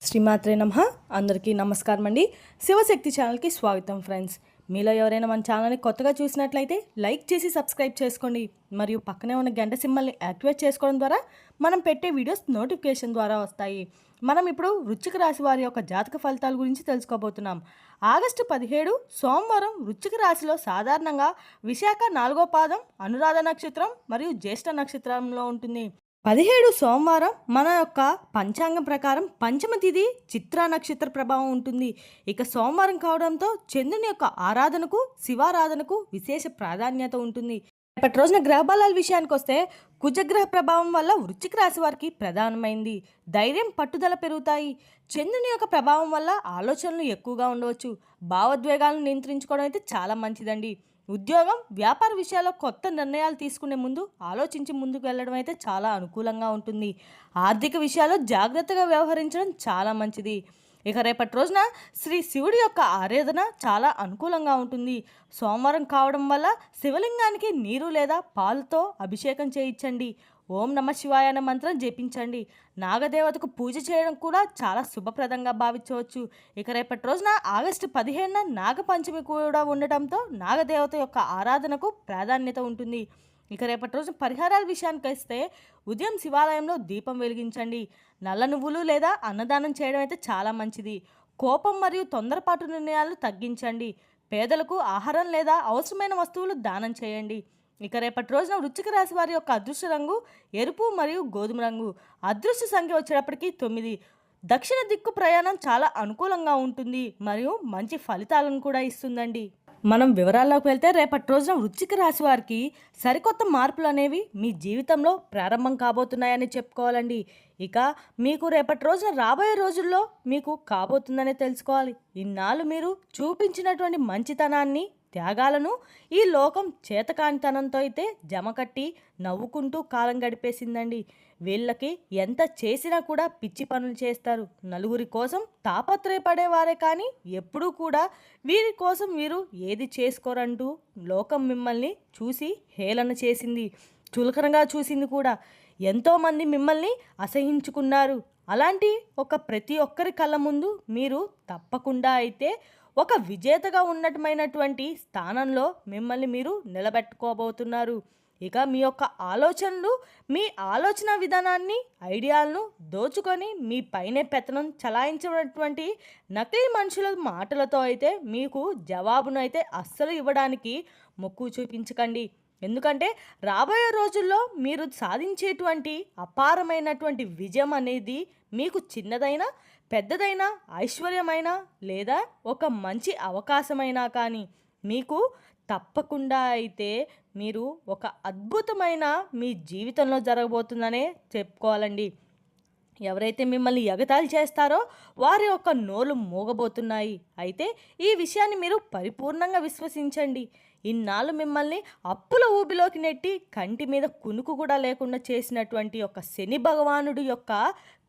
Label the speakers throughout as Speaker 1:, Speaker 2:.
Speaker 1: శ్రీమాత్రే నమః. అందరికీ నమస్కారం అండి. శివశక్తి ఛానల్కి స్వాగతం ఫ్రెండ్స్. మీలో ఎవరైనా మన ఛానల్ని కొత్తగా చూసినట్లయితే లైక్ చేసి సబ్స్క్రైబ్ చేసుకోండి. మరియు పక్కనే ఉన్న గంట సింబల్ని యాక్టివేట్ చేసుకోవడం ద్వారా మనం పెట్టే వీడియోస్ నోటిఫికేషన్ ద్వారా వస్తాయి. మనం ఇప్పుడు వృశ్చిక రాశి వారి యొక్క జాతక ఫలితాల గురించి తెలుసుకోబోతున్నాం. ఆగస్టు 17 సోమవారం వృశ్చిక రాశిలో సాధారణంగా విశాఖ 4వ పాదం, అనురాధ నక్షత్రం మరియు జ్యేష్ఠ నక్షత్రంలో ఉంటుంది. 17 సోమవారం మన యొక్క పంచాంగం ప్రకారం పంచమ తిథి చిత్రా నక్షత్ర ప్రభావం ఉంటుంది. ఇక సోమవారం కావడంతో చంద్రుని యొక్క ఆరాధనకు, శివారాధనకు విశేష ప్రాధాన్యత ఉంటుంది. రేపటి రోజున గ్రహబలాల విషయానికి వస్తే కుజగ్రహ ప్రభావం వల్ల వృశ్చిక రాశి వారికి ప్రధానమైంది. ధైర్యం, పట్టుదల పెరుగుతాయి. చంద్రుని యొక్క ప్రభావం వల్ల ఆలోచనలు ఎక్కువగా ఉండవచ్చు. భావోద్వేగాలను నియంత్రించుకోవడం అయితే చాలా మంచిదండి. ఉద్యోగం, వ్యాపార విషయాల్లో కొత్త నిర్ణయాలు తీసుకునే ముందు ఆలోచించి ముందుకు వెళ్ళడం అయితే చాలా అనుకూలంగా ఉంటుంది. ఆర్థిక విషయాల్లో జాగ్రత్తగా వ్యవహరించడం చాలా మంచిది. ఇక రేపటి రోజున శ్రీ శివుడి యొక్క ఆరాధన చాలా అనుకూలంగా ఉంటుంది. సోమవారం కావడం వల్ల శివలింగానికి నీరు లేదా పాలతో అభిషేకం చేయించండి. ఓం నమ శివాయ అనే మంత్రం జపించండి. నాగదేవతకు పూజ చేయడం కూడా చాలా శుభప్రదంగా భావించవచ్చు. ఇక రేపటి రోజున ఆగస్టు 15న నాగపంచమి కూడా ఉండటంతో నాగదేవత యొక్క ఆరాధనకు ప్రాధాన్యత ఉంటుంది. ఇక రేపటి రోజు పరిహారాల విషయానికి వస్తే ఉదయం శివాలయంలో దీపం వెలిగించండి. నల్ల నువ్వులు లేదా అన్నదానం చేయడం అయితే చాలా మంచిది. కోపం మరియు తొందరపాటు నిర్ణయాలు తగ్గించండి. పేదలకు ఆహారం లేదా అవసరమైన వస్తువులు దానం చేయండి. ఇక రేపటి రోజున వృశ్చిక రాశి వారి యొక్క అదృష్ట రంగు ఎరుపు మరియు గోధుమ రంగు. అదృష్ట సంఖ్య వచ్చేటప్పటికి 9. దక్షిణ దిక్కు ప్రయాణం చాలా అనుకూలంగా ఉంటుంది మరియు మంచి ఫలితాలను కూడా ఇస్తుందండి. మనం వివరాల్లోకి వెళ్తే రేపటి రోజున వృశ్చిక రాశి వారికి సరికొత్త మార్పులు అనేవి మీ జీవితంలో ప్రారంభం కాబోతున్నాయని చెప్పుకోవాలండి. ఇక మీకు రేపటి రోజున రాబోయే రోజుల్లో మీకు కాబోతుందనే తెలుసుకోవాలి. ఇన్నాళ్ళు మీరు చూపించినటువంటి మంచితనాన్ని, త్యాగాలను ఈ లోకం చేతకానితనంతో అయితే జమకట్టి నవ్వుకుంటూ కాలం గడిపేసిందండి. వీళ్ళకి ఎంత చేసినా కూడా పిచ్చి పనులు చేస్తారు. నలుగురి కోసం తాపత్రయపడేవారే కానీ ఎప్పుడూ కూడా వీరి కోసం వీరు ఏది చేసుకోరంటూ లోకం మిమ్మల్ని చూసి హేళన చేసింది, చులకనగా చూసింది కూడా. ఎంతోమంది మిమ్మల్ని అసహించుకున్నారు. అలాంటి ప్రతి ఒక్కరి కళ్ళ ముందు మీరు తప్పకుండా అయితే ఒక విజేతగా ఉన్నతమైనటువంటి స్థానంలో మిమ్మల్ని మీరు నిలబెట్టుకోబోతున్నారు. ఇక మీ యొక్క ఆలోచనలు, మీ ఆలోచన విధానాన్ని, ఐడియాలను దోచుకొని మీ పైనే పెత్తనం చలాయించినటువంటి నకిలీ మనుషుల మాటలతో అయితే మీకు జవాబును అయితే అస్సలు ఇవ్వడానికి మొక్కు చూపించకండి. ఎందుకంటే రాబోయే రోజుల్లో మీరు సాధించేటువంటి అపారమైనటువంటి విజయం అనేది మీకు చిన్నదైనా, పెద్దదైనా, ఐశ్వర్యమైన లేదా ఒక మంచి అవకాశమైనా కానీ మీకు తప్పకుండా అయితే మీరు ఒక అద్భుతమైన మీ జీవితంలో జరగబోతుందనే చెప్పుకోవాలండి. ఎవరైతే మిమ్మల్ని ఎగతాళి చేస్తారో వారి యొక్క నోళ్ళు మూగబోతున్నాయి. అయితే ఈ విషయాన్ని మీరు పరిపూర్ణంగా విశ్వసించండి. ఇన్నాళ్ళు మిమ్మల్ని అప్పుల ఊబిలోకి నెట్టి కంటి మీద కునుకు కూడా లేకుండా చేసినటువంటి ఒక శని భగవానుడి యొక్క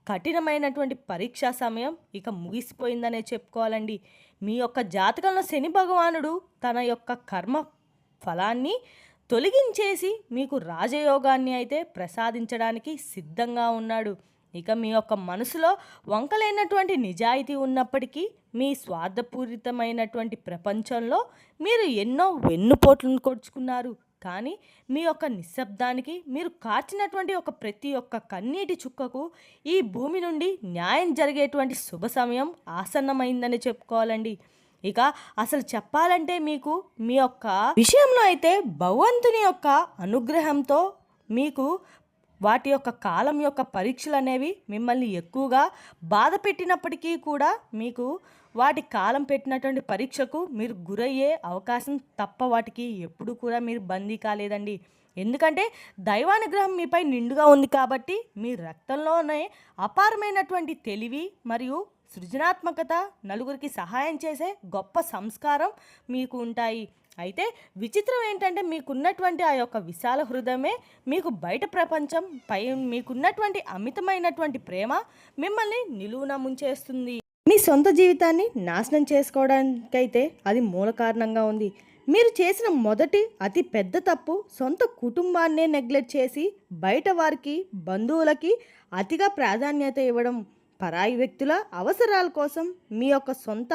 Speaker 1: కఠినమైనటువంటి పరీక్షా సమయం ఇక ముగిసిపోయిందనే చెప్పుకోవాలండి. మీ యొక్క జాతకంలో శని భగవానుడు తన యొక్క కర్మ ఫలాన్ని తొలగించేసి మీకు రాజయోగాన్ని అయితే ప్రసాదించడానికి సిద్ధంగా ఉన్నాడు. ఇక మీ యొక్క మనసులో వంకలైనటువంటి నిజాయితీ ఉన్నప్పటికీ మీ స్వార్థపూరితమైనటువంటి ప్రపంచంలో మీరు ఎన్నో వెన్నుపోట్లను కొడుచుకున్నారు. కానీ మీ యొక్క నిశ్శబ్దానికి, మీరు కార్చినటువంటి ప్రతి ఒక్క కన్నీటి చుక్కకు ఈ భూమి నుండి న్యాయం జరిగేటువంటి శుభ సమయం ఆసన్నమైందని చెప్పుకోవాలండి. ఇక అసలు చెప్పాలంటే మీకు మీ యొక్క విషయంలో అయితే భగవంతుని యొక్క అనుగ్రహంతో మీకు వాటి యొక్క కాలం యొక్క పరీక్షలు అనేవి మిమ్మల్ని ఎక్కువగా బాధ పెట్టినప్పటికీ కూడా మీకు వాటి కాలం పెట్టినటువంటి పరీక్షకు మీరు గురయ్యే అవకాశం తప్ప వాటికి ఎప్పుడు కూడా మీరు బందీ కాలేదండి. ఎందుకంటే దైవానుగ్రహం మీపై నిండుగా ఉంది కాబట్టి మీ రక్తంలోనే అపారమైనటువంటి తెలివి మరియు సృజనాత్మకత, నలుగురికి సహాయం చేసే గొప్ప సంస్కారం మీకు ఉంటాయి. అయితే విచిత్రం ఏంటంటే మీకున్నటువంటి ఆ యొక్క విశాల హృదయమే మీకు బయట ప్రపంచం పై మీకున్నటువంటి అమితమైనటువంటి ప్రేమ మిమ్మల్ని నిలువున ముంచేస్తుంది. మీ సొంత జీవితాన్ని నాశనం చేసుకోవడానికైతే అది మూల కారణంగా ఉంది. మీరు చేసిన మొదటి అతి పెద్ద తప్పు సొంత కుటుంబాన్నే నెగ్లెక్ట్ చేసి బయట వారికి, బంధువులకి అతిగా ప్రాధాన్యత ఇవ్వడం. పరాయి వ్యక్తుల అవసరాల కోసం మీ యొక్క సొంత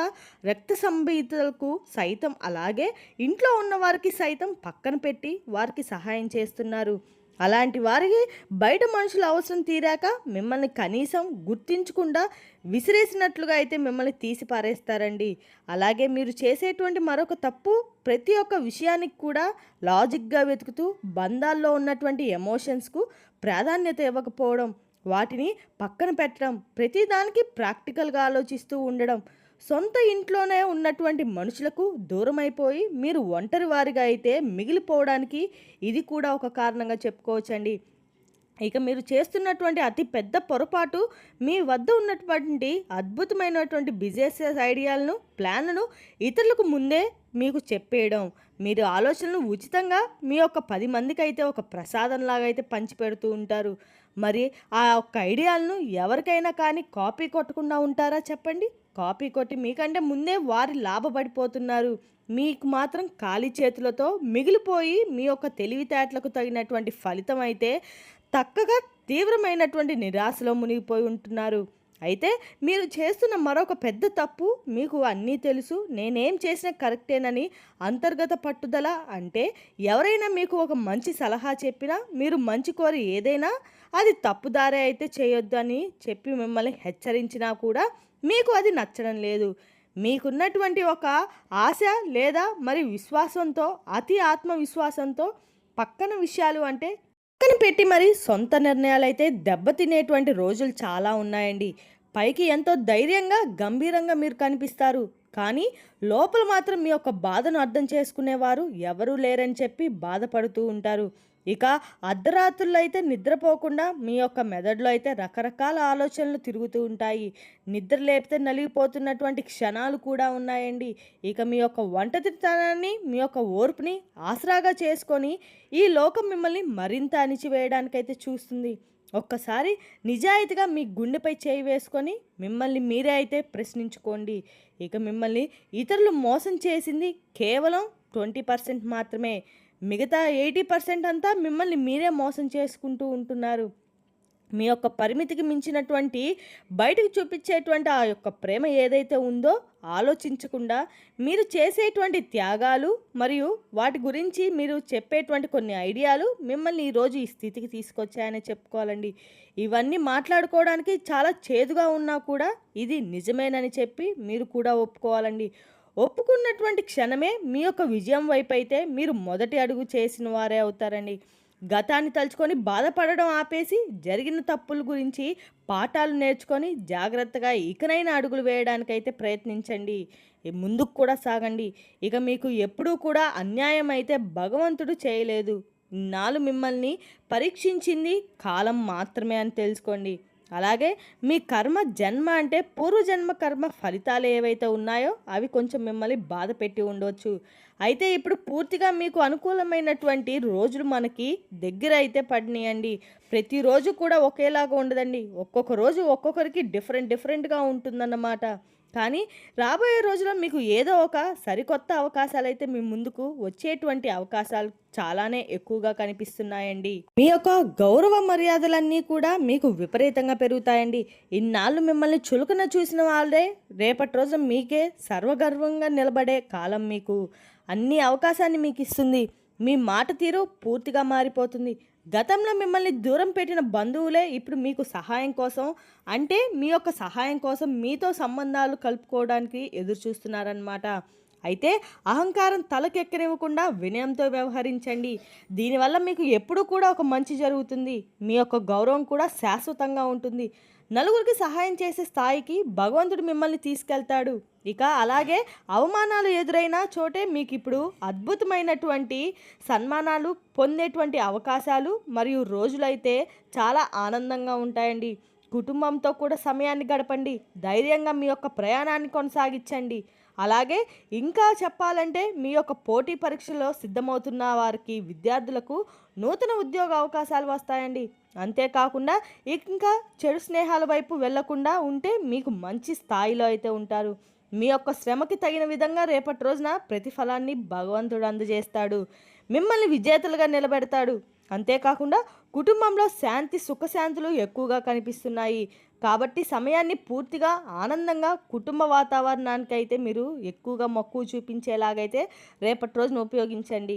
Speaker 1: రక్త సంబంధితులకు సైతం అలాగే ఇంట్లో ఉన్న వారికి సైతం పక్కన పెట్టి వారికి సహాయం చేస్తున్నారు. అలాంటి వారికి బయట మనుషుల అవసరం తీరాక మిమ్మల్ని కనీసం గుర్తించకుండా విసిరేసినట్లుగా అయితే మిమ్మల్ని తీసి పారేస్తారండి. అలాగే మీరు చేసేటువంటి మరొక తప్పు ప్రతి ఒక్క విషయానికి కూడా లాజిక్గా వెతుకుతూ బంధాల్లో ఉన్నటువంటి ఎమోషన్స్కు ప్రాధాన్యత ఇవ్వకపోవడం, వాటిని పక్కన పెట్టడం, ప్రతిదానికి ప్రాక్టికల్గా ఆలోచిస్తూ ఉండడం, సొంత ఇంట్లోనే ఉన్నటువంటి మనుషులకు దూరమైపోయి మీరు ఒంటరి వారిగా అయితే మిగిలిపోవడానికి ఇది కూడా ఒక కారణంగా చెప్పుకోవచ్చండి. ఇక మీరు చేస్తున్నటువంటి అతి పెద్ద పొరపాటు మీ వద్ద ఉన్నటువంటి అద్భుతమైనటువంటి బిజినెస్ ఐడియాలను ప్లాన్లను ఇతరులకు ముందే మీకు చెప్పేయడం. మీరు ఆలోచనలు ఉచితంగా మీ యొక్క 10 మందికి అయితే ఒక ప్రసాదంలాగా అయితే పంచిపెడుతూ ఉంటారు. మరి ఆ ఒక్క ఐడియాలను ఎవరికైనా కానీ కాపీ కొట్టకుండా ఉంటారా చెప్పండి? కాపీ కొట్టి మీకంటే ముందే వారి లాభపడిపోతున్నారు. మీకు మాత్రం ఖాళీ చేతులతో మిగిలిపోయి మీ యొక్క తెలివితేటలకు తగినటువంటి ఫలితం అయితే తక్కగా తీవ్రమైనటువంటి నిరాశలో మునిగిపోయి ఉంటున్నారు. అయితే మీరు చేస్తున్న మరొక పెద్ద తప్పు, మీకు అన్నీ తెలుసు, నేనేం చేసినా కరెక్టేనని అంతర్గత పట్టుదల. అంటే ఎవరైనా మీకు ఒక మంచి సలహా చెప్పినా మీరు మంచి కోరి ఏదైనా అది తప్పుదారే అయితే చేయొద్దు అని చెప్పి మిమ్మల్ని హెచ్చరించినా కూడా మీకు అది నచ్చడం లేదు. మీకున్నటువంటి ఒక ఆశ లేదా మరి విశ్వాసంతో, అతి ఆత్మవిశ్వాసంతో పక్కన విషయాలు అంటే పక్కన పెట్టి మరి సొంత నిర్ణయాలు అయితే దెబ్బతినేటువంటి రోజులు చాలా ఉన్నాయండి. పైకి ఎంతో ధైర్యంగా గంభీరంగా మీరు కనిపిస్తారు, కానీ లోపల మాత్రం మీ యొక్క బాధను అర్థం చేసుకునేవారు ఎవరూ లేరని చెప్పి బాధపడుతూ ఉంటారు. ఇక అర్ధరాత్రుల్లో అయితే నిద్రపోకుండా మీ యొక్క మెదడులో అయితే రకరకాల ఆలోచనలు తిరుగుతూ ఉంటాయి. నిద్ర లేపితే నలిగిపోతున్నటువంటి క్షణాలు కూడా ఉన్నాయండి. ఇక మీ యొక్క ఒంటరితనాన్ని, మీ యొక్క ఓర్పుని ఆసరాగా చేసుకొని ఈ లోకం మిమ్మల్ని మరింత అణిచివేయడానికైతే చూస్తుంది. ఒక్కసారి నిజాయితీగా మీ గుండెపై చేయి వేసుకొని మిమ్మల్ని మీరే అయితే ప్రశ్నించుకోండి. ఇక మిమ్మల్ని ఇతరులు మోసం చేసింది కేవలం 20% మాత్రమే. మిగతా 80% అంతా మిమ్మల్ని మీరే మోసం చేసుకుంటూ ఉంటున్నారు. మీ యొక్క పరిమితికి మించినటువంటి బయటకు చూపించేటువంటి ఆ యొక్క ప్రేమ ఏదైతే ఉందో ఆలోచించకుండా మీరు చేసేటువంటి త్యాగాలు మరియు వాటి గురించి మీరు చెప్పేటువంటి కొన్ని ఐడియాలు మిమ్మల్ని ఈరోజు ఈ స్థితికి తీసుకొచ్చాయని చెప్పుకోవాలండి. ఇవన్నీ మాట్లాడుకోవడానికి చాలా చేదుగా ఉన్నా కూడా ఇది నిజమేనని చెప్పి మీరు కూడా ఒప్పుకోవాలండి. ఒప్పుకున్నటువంటి క్షణమే మీ యొక్క విజయం వైపు అయితే మీరు మొదటి అడుగు చేసిన వారే అవుతారండి. గతాన్ని తలుచుకొని బాధపడడం ఆపేసి జరిగిన తప్పుల గురించి పాఠాలు నేర్చుకొని జాగ్రత్తగా ఇకనైనా అడుగులు వేయడానికైతే ప్రయత్నించండి. ముందుకు కూడా సాగండి. ఇక మీకు ఎప్పుడూ కూడా అన్యాయం అయితే భగవంతుడు చేయలేదు. ఇన్నాళ్ళు మిమ్మల్ని పరీక్షించింది కాలం మాత్రమే అని తెలుసుకోండి. అలాగే మీ కర్మ జన్మ అంటే పూర్వజన్మ కర్మ ఫలితాలు ఏవైతే ఉన్నాయో అవి కొంచెం మిమ్మల్ని బాధ పెట్టి ఉండవచ్చు. అయితే ఇప్పుడు పూర్తిగా మీకు అనుకూలమైనటువంటి రోజులు మనకి దగ్గర అయితే పడినాయండి. ప్రతిరోజు కూడా ఒకేలాగా ఉండదండి. ఒక్కొక్క రోజు ఒక్కొక్కరికి డిఫరెంట్గా ఉంటుందన్నమాట. కానీ రాబోయే రోజుల్లో మీకు ఏదో ఒక సరికొత్త అవకాశాలు అయితే మీ ముందుకు వచ్చేటువంటి అవకాశాలు చాలానే ఎక్కువగా కనిపిస్తున్నాయండి. మీ యొక్క గౌరవ మర్యాదలన్నీ కూడా మీకు విపరీతంగా పెరుగుతాయండి. ఇన్నాళ్ళు మిమ్మల్ని చులకన చూసిన వాళ్ళే రేపటి రోజు మీకే సర్వగర్వంగా నిలబడే కాలం మీకు అన్ని అవకాశాన్ని మీకు ఇస్తుంది. మీ మాట తీరు పూర్తిగా మారిపోతుంది. గతంలో మిమ్మల్ని దూరం పెట్టిన బంధువులే ఇప్పుడు మీకు సహాయం కోసం, అంటే మీ యొక్క సహాయం కోసం మీతో సంబంధాలు కలుపుకోవడానికి ఎదురు చూస్తున్నారన్నమాట. అయితే అహంకారం తలకెక్కనివ్వకుండా వినయంతో వ్యవహరించండి. దీనివల్ల మీకు ఎప్పుడూ కూడా ఒక మంచి జరుగుతుంది. మీ యొక్క గౌరవం కూడా శాశ్వతంగా ఉంటుంది. నలుగురికి సహాయం చేసే స్థాయికి భగవంతుడు మిమ్మల్ని తీసుకెళ్తాడు. ఇక అలాగే అవమానాలు ఎదురైన చోటే మీకు ఇప్పుడు అద్భుతమైనటువంటి సన్మానాలు పొందేటువంటి అవకాశాలు మరియు రోజులైతే చాలా ఆనందంగా ఉంటాయండి. కుటుంబంతో కూడా సమయాన్ని గడపండి. ధైర్యంగా మీ యొక్క ప్రయాణాన్ని కొనసాగించండి. అలాగే ఇంకా చెప్పాలంటే మీ యొక్క పోటీ పరీక్షలో సిద్ధమవుతున్న వారికి, విద్యార్థులకు నూతన ఉద్యోగ అవకాశాలు వస్తాయండి. అంతేకాకుండా ఇంకా చెడు స్నేహాల వైపు వెళ్లకుండా ఉంటే మీకు మంచి స్థాయిలో అయితే ఉంటారు. మీ యొక్క శ్రమకి తగిన విధంగా రేపటి రోజున ప్రతిఫలాన్ని భగవంతుడు అందజేస్తాడు. మిమ్మల్ని విజేతలుగా నిలబెడతాడు. అంతేకాకుండా కుటుంబంలో శాంతి సుఖశాంతులు ఎక్కువగా కనిపిస్తున్నాయి. కాబట్టి సమయాన్ని పూర్తిగా ఆనందంగా కుటుంబ వాతావరణానికి అయితే మీరు ఎక్కువగా మక్కువ చూపించేలాగైతే రేపటి రోజున ఉపయోగించండి.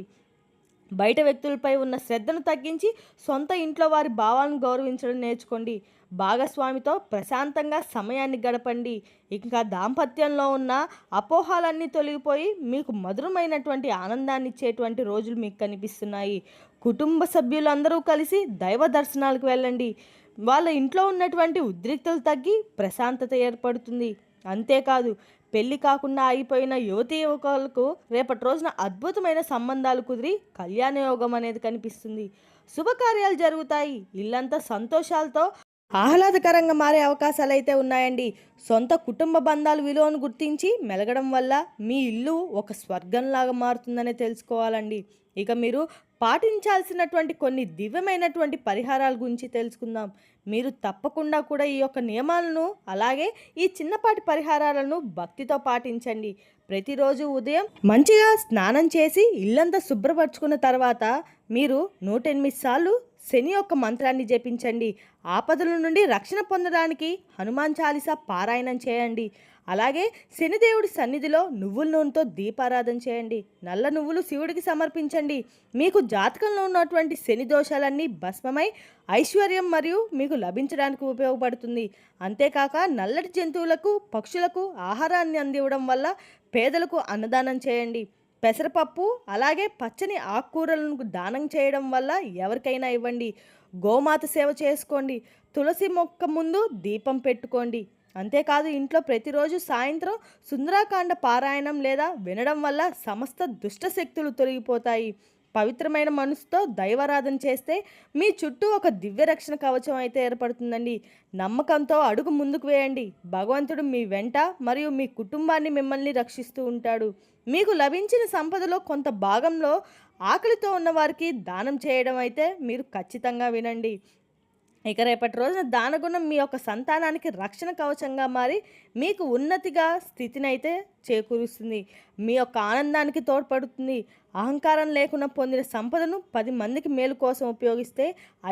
Speaker 1: బయట వ్యక్తులపై ఉన్న శ్రద్ధను తగ్గించి సొంత ఇంట్లో వారి భావాలను గౌరవించడం నేర్చుకోండి. భాగస్వామితో ప్రశాంతంగా సమయాన్ని గడపండి. ఇంకా దాంపత్యంలో ఉన్న అపోహాలన్నీ తొలగిపోయి మీకు మధురమైనటువంటి ఆనందాన్ని ఇచ్చేటువంటి రోజులు మీకు కనిపిస్తున్నాయి. కుటుంబ సభ్యులందరూ కలిసి దైవ దర్శనాలకు వెళ్ళండి. వాళ్ళ ఇంట్లో ఉన్నటువంటి ఉద్రిక్తలు తగ్గి ప్రశాంతత ఏర్పడుతుంది. అంతేకాదు, పెళ్లి కాకుండా ఆగిపోయిన యువతీ యువకులకు రేపటి రోజున అద్భుతమైన సంబంధాలు కుదిరి కళ్యాణ యోగం అనేది కనిపిస్తుంది. శుభకార్యాలు జరుగుతాయి. ఇల్లంతా సంతోషాలతో ఆహ్లాదకరంగా మారే అవకాశాలు అయితే ఉన్నాయండి. సొంత కుటుంబ బంధాల విలువను గుర్తించి మెలగడం వల్ల మీ ఇల్లు ఒక స్వర్గంలాగా మారుతుందనే తెలుసుకోవాలండి. ఇక మీరు పాటించాల్సినటువంటి కొన్ని దివ్యమైనటువంటి పరిహారాల గురించి తెలుసుకుందాం. మీరు తప్పకుండా కూడా ఈ యొక్క నియమాలను అలాగే ఈ చిన్నపాటి పరిహారాలను భక్తితో పాటించండి. ప్రతిరోజు ఉదయం మంచిగా స్నానం చేసి ఇల్లంతా శుభ్రపరచుకున్న తర్వాత మీరు 108 సార్లు శని యొక్క మంత్రాన్ని జపించండి. ఆపదల నుండి రక్షణ పొందడానికి హనుమాన్ చాలీసా పారాయణం చేయండి. అలాగే శనిదేవుడి సన్నిధిలో నువ్వుల నూనెతో దీపారాధన చేయండి. నల్ల నువ్వులు శివుడికి సమర్పించండి. మీకు జాతకంలో ఉన్నటువంటి శని దోషాలన్నీ భస్మమై ఐశ్వర్యం మరియు మీకు లభించడానికి ఉపయోగపడుతుంది. అంతేకాక నల్లటి జంతువులకు పక్షులకు ఆహారాన్ని అందివ్వడం వల్ల పేదలకు అన్నదానం చేయండి. పెసరపప్పు అలాగే పచ్చని ఆకుకూరలను దానం చేయడం వల్ల ఎవరికైనా ఇవ్వండి. గోమాత సేవ చేసుకోండి. తులసి మొక్క ముందు దీపం పెట్టుకోండి. అంతేకాదు, ఇంట్లో ప్రతిరోజు సాయంత్రం సుందరాకాండ పారాయణం లేదా వినడం వల్ల సమస్త దుష్ట శక్తులు తొలగిపోతాయి. పవిత్రమైన మనసుతో దైవారాధన చేస్తే మీ చుట్టూ ఒక దివ్య రక్షణ కవచం అయితే ఏర్పడుతుందండి. నమ్మకంతో అడుగు ముందుకు వేయండి. భగవంతుడు మీ వెంట మరియు మీ కుటుంబాన్ని మిమ్మల్ని రక్షిస్తూ ఉంటాడు. మీకు లభించిన సంపదలో కొంత భాగంలో ఆకలితో ఉన్నవారికి దానం చేయడం అయితే మీరు ఖచ్చితంగా వినండి. ఇక రేపటి రోజున దానగుణం మీ యొక్క సంతానానికి రక్షణ కవచంగా మారి మీకు ఉన్నతిగా స్థితిని అయితే చేకూరుస్తుంది. మీ యొక్క ఆనందానికి తోడ్పడుతుంది. అహంకారం లేకుండా పొందిన సంపదను 10 మందికి మేలు కోసం ఉపయోగిస్తే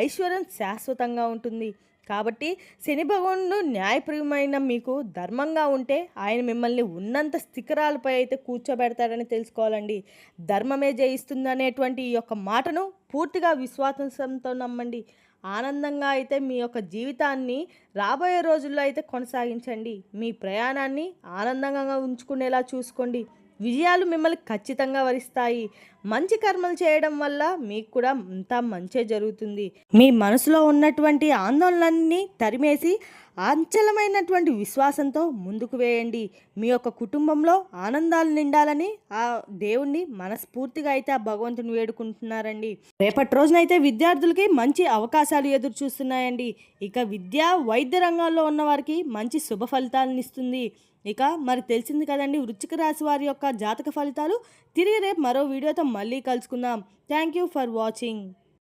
Speaker 1: ఐశ్వర్యం శాశ్వతంగా ఉంటుంది. కాబట్టి శని భగవానుడు న్యాయప్రియమైన మీకు ధర్మంగా ఉంటే ఆయన మిమ్మల్ని ఉన్నంత శిఖరాలపై అయితే కూర్చోబెడతాడని తెలుసుకోవాలండి. ధర్మమే జయిస్తుంది అనేటువంటి ఈ యొక్క మాటను పూర్తిగా విశ్వాసంతో నమ్మండి. ఆనందంగా అయితే మీ యొక్క జీవితాన్ని రాబోయే రోజుల్లో అయితే కొనసాగించండి. మీ ప్రయాణాన్ని ఆనందంగా ఉంచుకునేలా చూసుకోండి. విజయాలు మిమ్మల్ని ఖచ్చితంగా వరిస్తాయి. మంచి కర్మలు చేయడం వల్ల మీకు కూడా అంతా మంచే జరుగుతుంది. మీ మనసులో ఉన్నటువంటి ఆందోళనలన్నీ తరిమేసి అంచలమైనటువంటి విశ్వాసంతో ముందుకు వేయండి. మీ యొక్క కుటుంబంలో ఆనందాలు నిండాలని ఆ దేవుణ్ణి మనస్ఫూర్తిగా అయితే ఆ భగవంతుని వేడుకుంటున్నారండి. రేపటి రోజునైతే విద్యార్థులకి మంచి అవకాశాలు ఎదురు చూస్తున్నాయండి. ఇక విద్య వైద్య రంగాల్లో ఉన్న వారికి మంచి శుభ ఫలితాలను ఇస్తుంది. ఇక మరి తెలిసింది కదండి వృశ్చిక రాశి వారి యొక్క జాతక ఫలితాలు. తిరిగి రేపు మరో వీడియోతో మళ్ళీ కలుసుకుందాం. Thank you for watching.